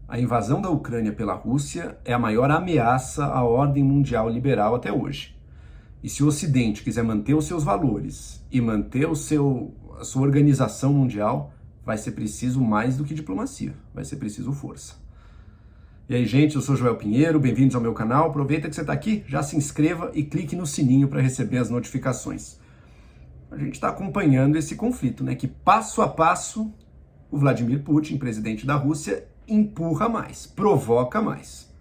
A invasão da Ucrânia pela Rússia é a maior ameaça à ordem mundial liberal até hoje. E se o Ocidente quiser manter os seus valores e manter a sua organização mundial, vai ser preciso mais do que diplomacia, vai ser preciso força. E aí, gente, eu sou Joel Pinheiro, bem-vindos ao meu canal. Aproveita que você está aqui, já se inscreva e clique no sininho para receber as notificações. A gente está acompanhando esse conflito, né? Que passo a passo o Vladimir Putin, presidente da Rússia, empurra mais, provoca mais.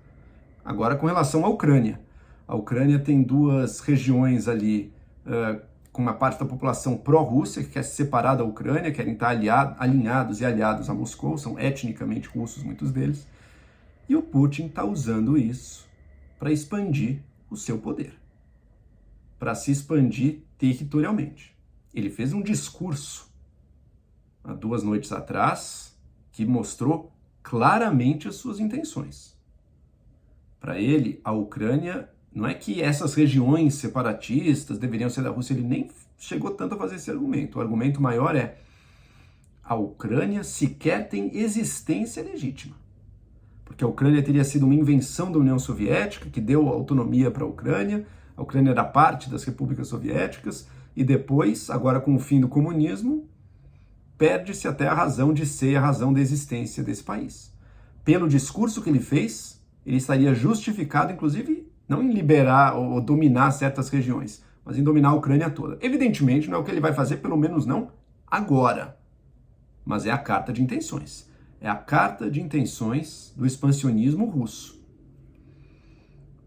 Agora, com relação à Ucrânia. A Ucrânia tem duas regiões ali com uma parte da população pró-Rússia, que quer se separar da Ucrânia, querem estar alinhados e aliados a Moscou, são etnicamente russos, muitos deles. E o Putin está usando isso para expandir o seu poder, para se expandir territorialmente. Ele fez um discurso há 2 noites atrás que mostrou claramente as suas intenções. Para ele, a Ucrânia, não é que essas regiões separatistas deveriam ser da Rússia, ele nem chegou tanto a fazer esse argumento. O argumento maior é: a Ucrânia sequer tem existência legítima. Porque a Ucrânia teria sido uma invenção da União Soviética, que deu autonomia para a Ucrânia era parte das repúblicas soviéticas, e depois, agora com o fim do comunismo, perde-se até a razão de ser, a razão da existência desse país. Pelo discurso que ele fez, ele estaria justificado, inclusive, não em liberar ou dominar certas regiões, mas em dominar a Ucrânia toda. Evidentemente, não é o que ele vai fazer, pelo menos não agora. Mas é a carta de intenções. É a carta de intenções do expansionismo russo.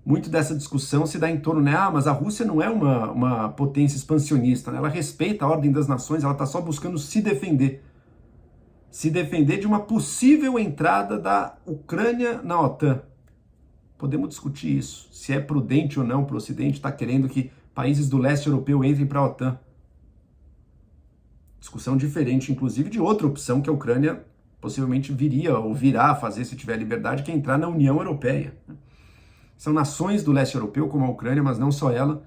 Muito dessa discussão se dá em torno, né? Mas a Rússia não é uma potência expansionista, né? Ela respeita a ordem das nações, ela está só buscando se defender. Se defender de uma possível entrada da Ucrânia na OTAN. Podemos discutir isso, se é prudente ou não para o Ocidente estar querendo que países do leste europeu entrem para a OTAN. Discussão diferente, inclusive, de outra opção que a Ucrânia possivelmente viria ou virá a fazer se tiver liberdade, que é entrar na União Europeia. São nações do leste europeu, como a Ucrânia, mas não só ela,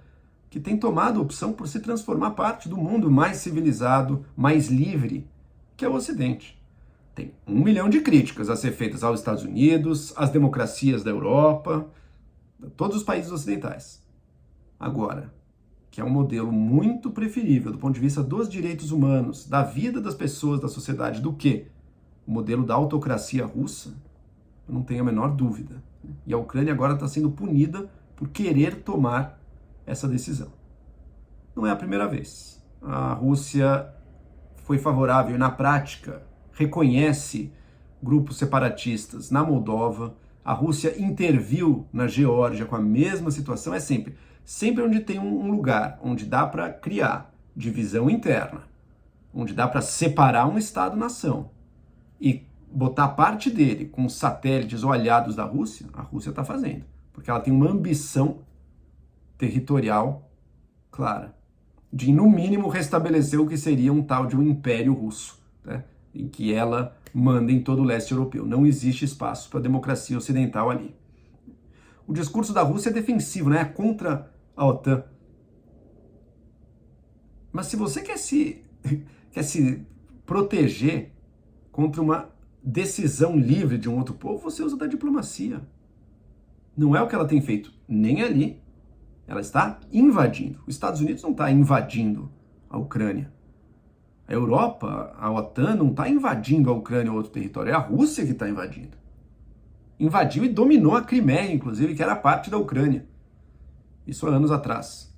que têm tomado a opção por se transformar parte do mundo mais civilizado, mais livre, que é o Ocidente. Tem 1 milhão de críticas a ser feitas aos Estados Unidos, às democracias da Europa, a todos os países ocidentais. Agora, que é um modelo muito preferível do ponto de vista dos direitos humanos, da vida das pessoas, da sociedade, do que o modelo da autocracia russa, eu não tenho a menor dúvida. E a Ucrânia agora está sendo punida por querer tomar essa decisão. Não é a primeira vez. A Rússia foi favorável e, na prática, reconhece grupos separatistas na Moldova. A Rússia interviu na Geórgia com a mesma situação. É sempre onde tem um lugar onde dá para criar divisão interna, onde dá para separar um Estado-nação e botar parte dele com satélites ou aliados da Rússia, a Rússia está fazendo. Porque ela tem uma ambição territorial clara de, no mínimo, restabelecer o que seria um tal de um império russo, né? Em que ela manda em todo o leste europeu. Não existe espaço para a democracia ocidental ali. O discurso da Rússia é defensivo, né? É contra a OTAN. Mas se você quer se proteger contra uma decisão livre de um outro povo, você usa da diplomacia. Não é o que ela tem feito nem ali. Ela está invadindo. Os Estados Unidos não está invadindo a Ucrânia. A Europa, a OTAN, não está invadindo a Ucrânia ou outro território. É a Rússia que está invadindo. Invadiu e dominou a Crimeia, inclusive, que era parte da Ucrânia. Isso há anos atrás.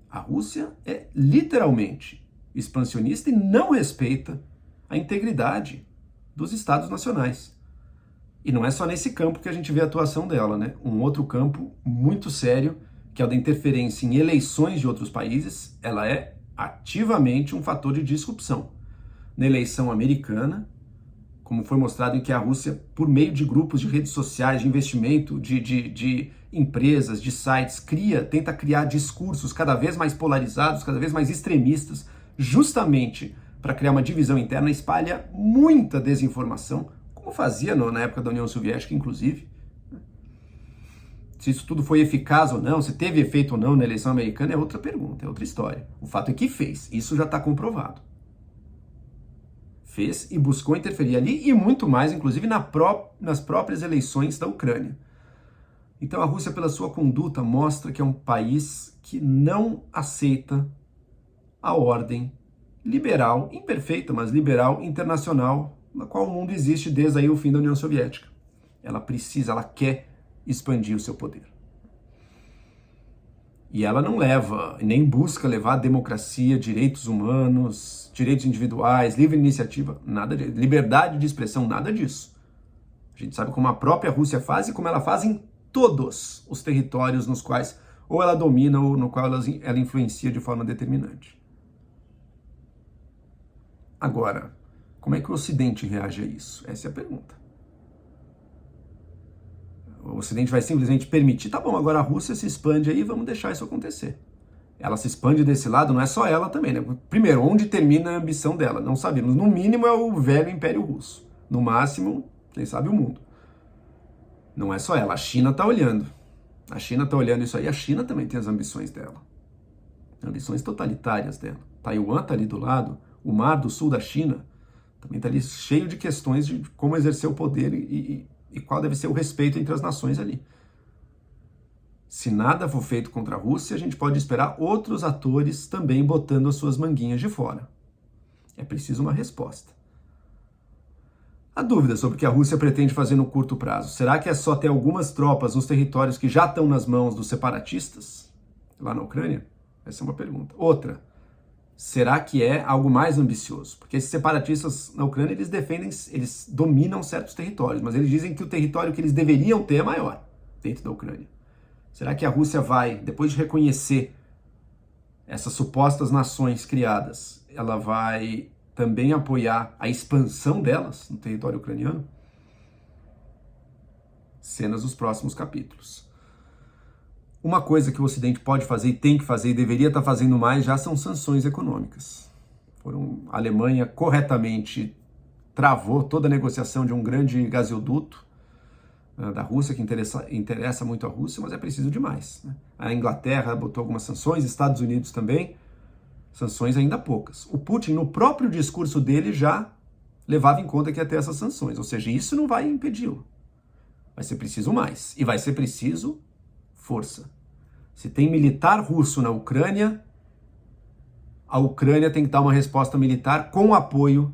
A Rússia é literalmente expansionista e não respeita a integridade dos Estados nacionais. E não é só nesse campo que a gente vê a atuação dela, né? Um outro campo muito sério, que é o da interferência em eleições de outros países, ela é ativamente um fator de disrupção. Na eleição americana, como foi mostrado em que a Rússia, por meio de grupos de redes sociais, de investimento, de empresas, de sites, tenta criar discursos cada vez mais polarizados, cada vez mais extremistas, justamente para criar uma divisão interna, espalha muita desinformação, como fazia na época da União Soviética, inclusive. Se isso tudo foi eficaz ou não, se teve efeito ou não na eleição americana, é outra pergunta, é outra história. O fato é que fez, isso já está comprovado. Fez e buscou interferir ali e muito mais, inclusive nas próprias eleições da Ucrânia. Então a Rússia, pela sua conduta, mostra que é um país que não aceita a ordem liberal, imperfeita, mas liberal, internacional, na qual o mundo existe desde aí o fim da União Soviética. Ela quer expandir o seu poder. E ela não leva, nem busca levar democracia, direitos humanos, direitos individuais, livre iniciativa, nada disso. Liberdade de expressão, nada disso. A gente sabe como a própria Rússia faz e como ela faz em todos os territórios nos quais ou ela domina ou no qual ela influencia de forma determinante. Agora, como é que o Ocidente reage a isso? Essa é a pergunta. O Ocidente vai simplesmente permitir, tá bom, agora a Rússia se expande aí, vamos deixar isso acontecer. Ela se expande desse lado, não é só ela também, né? Primeiro, onde termina a ambição dela? Não sabemos. No mínimo é o velho Império Russo. No máximo, quem sabe o mundo. Não é só ela, a China está olhando. A China está olhando isso aí, a China também tem as ambições dela. Ambições totalitárias dela. Taiwan está ali do lado, o mar do sul da China também está ali cheio de questões de como exercer o poder e qual deve ser o respeito entre as nações ali. Se nada for feito contra a Rússia, a gente pode esperar outros atores também botando as suas manguinhas de fora. É preciso uma resposta. A dúvida sobre o que a Rússia pretende fazer no curto prazo. Será que é só ter algumas tropas nos territórios que já estão nas mãos dos separatistas, lá na Ucrânia? Essa é uma pergunta. Outra, será que é algo mais ambicioso? Porque esses separatistas na Ucrânia, eles dominam certos territórios, mas eles dizem que o território que eles deveriam ter é maior dentro da Ucrânia. Será que a Rússia vai, depois de reconhecer essas supostas nações criadas, ela vai também apoiar a expansão delas no território ucraniano? Cenas dos próximos capítulos. Uma coisa que o Ocidente pode fazer e tem que fazer e deveria estar fazendo mais já são sanções econômicas. A Alemanha corretamente travou toda a negociação de um grande gasoduto da Rússia, que interessa muito a Rússia, mas é preciso de mais, né? A Inglaterra botou algumas sanções, Estados Unidos também, sanções ainda poucas. O Putin, no próprio discurso dele, já levava em conta que ia ter essas sanções, ou seja, isso não vai impedi-lo. Vai ser preciso mais, e vai ser preciso força. Se tem militar russo na Ucrânia, a Ucrânia tem que dar uma resposta militar com o apoio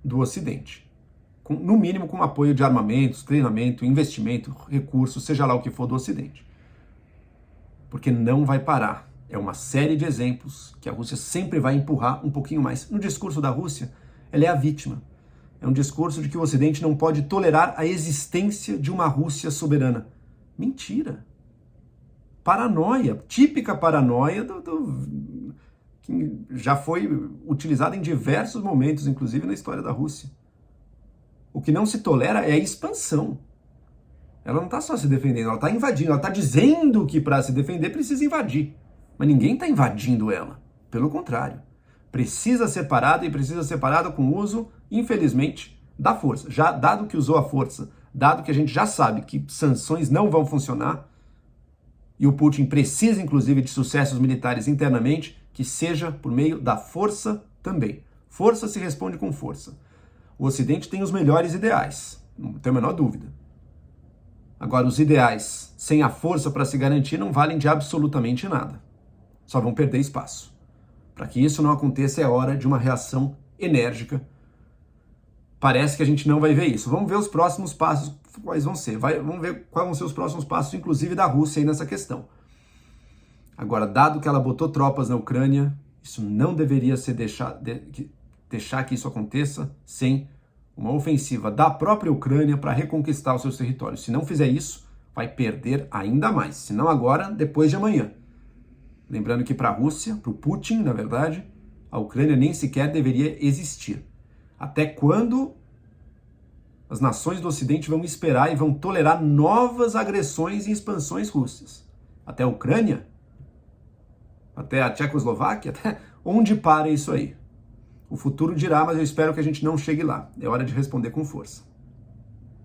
do Ocidente. No mínimo com apoio de armamentos, treinamento, investimento, recursos, seja lá o que for do Ocidente. Porque não vai parar. É uma série de exemplos que a Rússia sempre vai empurrar um pouquinho mais. No discurso da Rússia, ela é a vítima. É um discurso de que o Ocidente não pode tolerar a existência de uma Rússia soberana. Mentira. Paranoia, típica paranoia que já foi utilizada em diversos momentos, inclusive na história da Rússia. O que não se tolera é a expansão. Ela não está só se defendendo, ela está invadindo, ela está dizendo que para se defender precisa invadir. Mas ninguém está invadindo ela. Pelo contrário. Precisa ser parada e precisa ser parada com o uso, infelizmente, da força. Já dado que usou a força, dado que a gente já sabe que sanções não vão funcionar, e o Putin precisa, inclusive, de sucessos militares internamente, que seja por meio da força também. Força se responde com força. O Ocidente tem os melhores ideais, não tenho a menor dúvida. Agora, os ideais sem a força para se garantir não valem de absolutamente nada. Só vão perder espaço. Para que isso não aconteça, é hora de uma reação enérgica. Parece que a gente não vai ver isso. Vamos ver os próximos passos, quais vão ser. Vamos ver quais vão ser os próximos passos, inclusive da Rússia aí nessa questão. Agora, dado que ela botou tropas na Ucrânia, isso não deveria ser deixar que isso aconteça sem uma ofensiva da própria Ucrânia para reconquistar os seus territórios. Se não fizer isso, vai perder ainda mais. Se não agora, depois de amanhã. Lembrando que para a Rússia, para o Putin, na verdade, a Ucrânia nem sequer deveria existir. Até quando as nações do Ocidente vão esperar e vão tolerar novas agressões e expansões russas? Até a Ucrânia? Até a Tchecoslováquia? Até onde para isso aí? O futuro dirá, mas eu espero que a gente não chegue lá. É hora de responder com força.